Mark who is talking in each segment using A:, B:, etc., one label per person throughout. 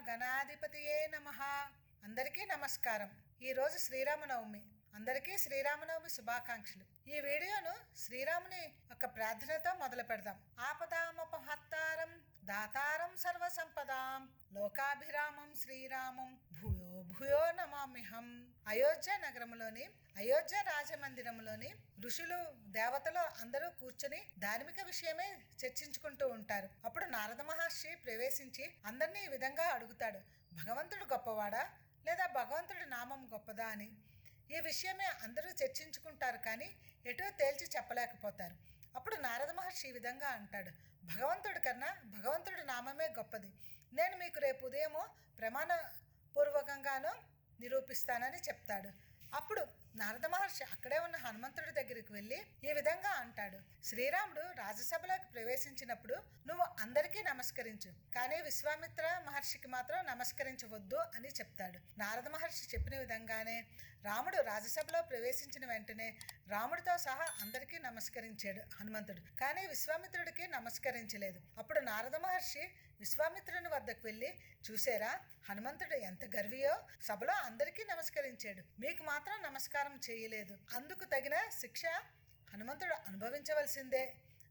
A: గణాధిపతియే నమః. అందరికీ నమస్కారం. ఈరోజు శ్రీరామనవమి. అందరికీ శ్రీరామనవమి శుభాకాంక్షలు. ఈ వీడియోను శ్రీరాముని యొక్క ప్రార్థనతో మొదలు పెడదాం. ఆపదామపహర్తారం దాతారం సర్వసంపదాం లోకాభిరామం శ్రీరామం భూయో భూయో నమామ్యహం. అయోధ్య నగరంలోని అయోధ్య రాజమందిరంలోని ఋషులు దేవతలు అందరూ కూర్చుని ధార్మిక విషయమే చర్చించుకుంటూ ఉంటారు. అప్పుడు నారద మహర్షి ప్రవేశించి అందరినీ ఈ విధంగా అడుగుతాడు, భగవంతుడు గొప్పవాడా లేదా భగవంతుడి నామం గొప్పదా అని. ఈ విషయమే అందరూ చర్చించుకుంటారు, కానీ ఎటో తేల్చి చెప్పలేకపోతారు. అప్పుడు నారద మహర్షి ఈ విధంగా అంటాడు, భగవంతుడి కన్నా భగవంతుడి నామమే గొప్పది. నేను మీకు రేపు ఉదయము ప్రమాణపూర్వకంగాను నిరూపిస్తానని చెప్తాడు. అప్పుడు నారద మహర్షి అక్కడే ఉన్న హనుమంతుడి దగ్గరికి వెళ్ళి ఈ విధంగా అంటాడు, శ్రీరాముడు రాజసభలోకి ప్రవేశించినప్పుడు నువ్వు అందరికీ నమస్కరించు, కానీ విశ్వామిత్ర మహర్షికి మాత్రం నమస్కరించవద్దు అని చెప్తాడు. నారద మహర్షి చెప్పిన విధంగానే రాముడు రాజసభలో ప్రవేశించిన వెంటనే రాముడితో సహా అందరికీ నమస్కరించాడు హనుమంతుడు, కానీ విశ్వామిత్రుడికి నమస్కరించలేదు. అప్పుడు నారద మహర్షి విశ్వామిత్రుని వద్దకు వెళ్ళి, చూసారా, హనుమంతుడు ఎంత గర్వియో, సభలో అందరికీ నమస్కరించాడు, మీకు మాత్రం నమస్కారం చేయలేదు, అందుకు తగిన శిక్ష హనుమంతుడు అనుభవించవలసిందే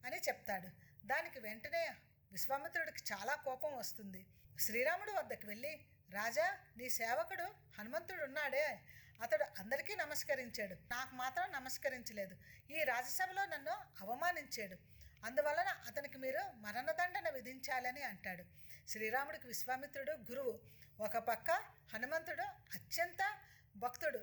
A: అని చెప్తాడు. దానికి వెంటనే విశ్వామిత్రుడికి చాలా కోపం వస్తుంది. శ్రీరాముడు వద్దకు వెళ్ళి, రాజా, నీ సేవకుడు హనుమంతుడు ఉన్నాడే, అతడు అందరికీ నమస్కరించాడు, నాకు మాత్రం నమస్కరించలేదు, ఈ రాజసభలో నన్ను అవమానించాడు, అందువలన అతనికి మీరు మరణదండన విధించాలని అంటాడు. శ్రీరాముడికి విశ్వామిత్రుడు గురువు, ఒక పక్క హనుమంతుడు అత్యంత భక్తుడు.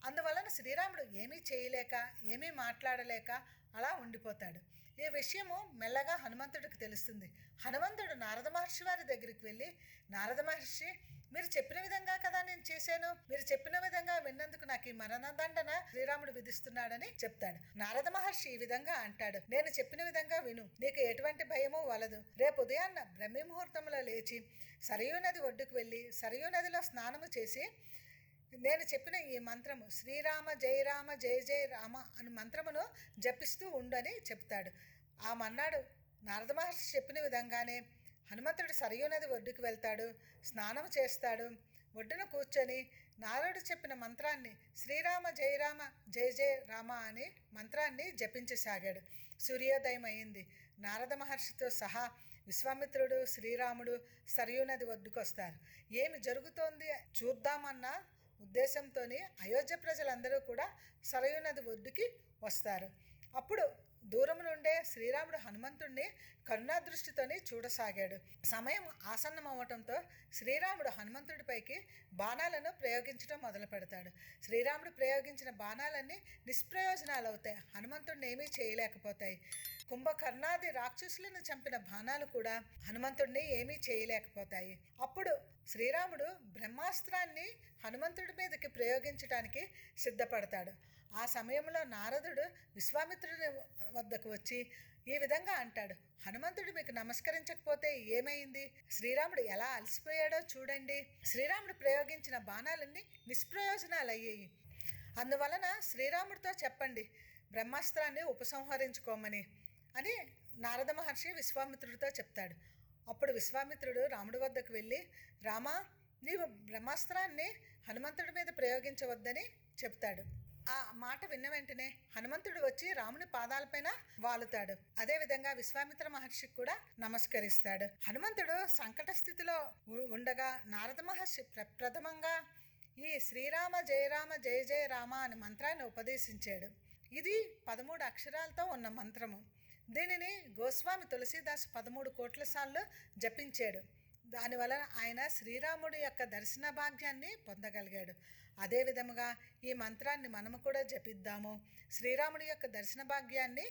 A: అందువలన శ్రీరాముడు ఏమీ చేయలేక ఏమీ మాట్లాడలేక అలా ఉండిపోతాడు. ఈ విషయము మెల్లగా హనుమంతుడికి తెలుస్తుంది. హనుమంతుడు నారద మహర్షి వారి దగ్గరికి వెళ్ళి, నారద మహర్షి, మీరు చెప్పిన విధంగా కదా నేను చేశాను, మీరు చెప్పిన విధంగా విన్నందుకు నాకు ఈ మరణదండన శ్రీరాముడు విధిస్తున్నాడని చెప్తాడు. నారద మహర్షి ఈ విధంగా అంటాడు, నేను చెప్పిన విధంగా విను, నీకు ఎటువంటి భయమూ వలదు. రేపు ఉదయాన్న బ్రహ్మ ముహూర్తంలో లేచి సరయూ నది ఒడ్డుకు వెళ్ళి సరయూ నదిలో స్నానము చేసి నేను చెప్పిన ఈ మంత్రము శ్రీరామ జయ రామ జయ జయ రామ అని మంత్రమును జపిస్తూ ఉండని చెప్తాడు. ఆ మన్నాడు నారద మహర్షి చెప్పిన విధంగానే హనుమంతుడు సరయూ నది ఒడ్డుకు వెళ్తాడు, స్నానం చేస్తాడు. ఒడ్డున కూర్చొని నారదుడు చెప్పిన మంత్రాన్ని శ్రీరామ జయ రామ జయ జయ రామ అని మంత్రాన్ని జపించసాగాడు. సూర్యోదయం అయింది. నారద మహర్షితో సహా విశ్వామిత్రుడు శ్రీరాముడు సరయూ నది ఒడ్డుకు వస్తారు. ఏమి జరుగుతోంది చూద్దామన్న ఉద్దేశంతో అయోధ్య ప్రజలందరూ కూడా సరయూ నది ఒడ్డుకి వస్తారు. అప్పుడు దూరం నుండే శ్రీరాముడు హనుమంతుడిని కరుణాదృష్టితోని చూడసాగాడు. సమయం ఆసన్నమవటంతో శ్రీరాముడు హనుమంతుడిపైకి బాణాలను ప్రయోగించడం మొదలు పెడతాడు. శ్రీరాముడు ప్రయోగించిన బాణాలన్నీ నిష్ప్రయోజనాలు అవుతాయి, హనుమంతుడిని ఏమీ చేయలేకపోతాయి. కుంభకర్ణాది రాక్షసులను చంపిన బాణాలు కూడా హనుమంతుడిని ఏమీ చేయలేకపోతాయి. అప్పుడు శ్రీరాముడు బ్రహ్మాస్త్రాన్ని హనుమంతుడి మీదకి ప్రయోగించడానికి సిద్ధపడతాడు. ఆ సమయంలో నారదుడు విశ్వామిత్రుడి వద్దకు వచ్చి ఈ విధంగా అంటాడు, హనుమంతుడు మీకు నమస్కరించకపోతే ఏమైంది? శ్రీరాముడు ఎలా అలసిపోయాడో చూడండి. శ్రీరాముడు ప్రయోగించిన బాణాలన్నీ నిష్ప్రయోజనాలయ్యాయి. అందువలన శ్రీరాముడితో చెప్పండి బ్రహ్మాస్త్రాన్ని ఉపసంహరించుకోమని అని నారద మహర్షి విశ్వామిత్రుడితో చెప్తాడు. అప్పుడు విశ్వామిత్రుడు రాముడి వద్దకు వెళ్ళి, రామా, నీవు బ్రహ్మాస్త్రాన్ని హనుమంతుడి మీద ప్రయోగించవద్దని చెప్తాడు. ఆ మాట విన్న వెంటనే హనుమంతుడు వచ్చి రాముని పాదాలపైన వాలుతాడు. అదేవిధంగా విశ్వామిత్ర మహర్షికి కూడా నమస్కరిస్తాడు. హనుమంతుడు సంకట స్థితిలో ఉండగా నారద మహర్షి ప్రప్రథమంగా ఈ శ్రీరామ జయ రామ జయ జయ రామ అనే మంత్రాన్ని ఉపదేశించాడు. ఇది 13 అక్షరాలతో ఉన్న మంత్రము. దీనిని గోస్వామి తులసీదాస్ 13 కోట్ల సార్లు జపించాడు. దానివలన ఆయన శ్రీరాముడి యొక్క దర్శన భాగ్యాన్ని పొందగలిగాడు. అదే విధముగా ఈ మంత్రాన్ని మనము కూడా జపిద్దాము, శ్రీరాముడి యొక్క దర్శన భాగ్యాన్ని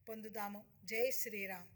A: పొందుదాము. జై శ్రీరామ్.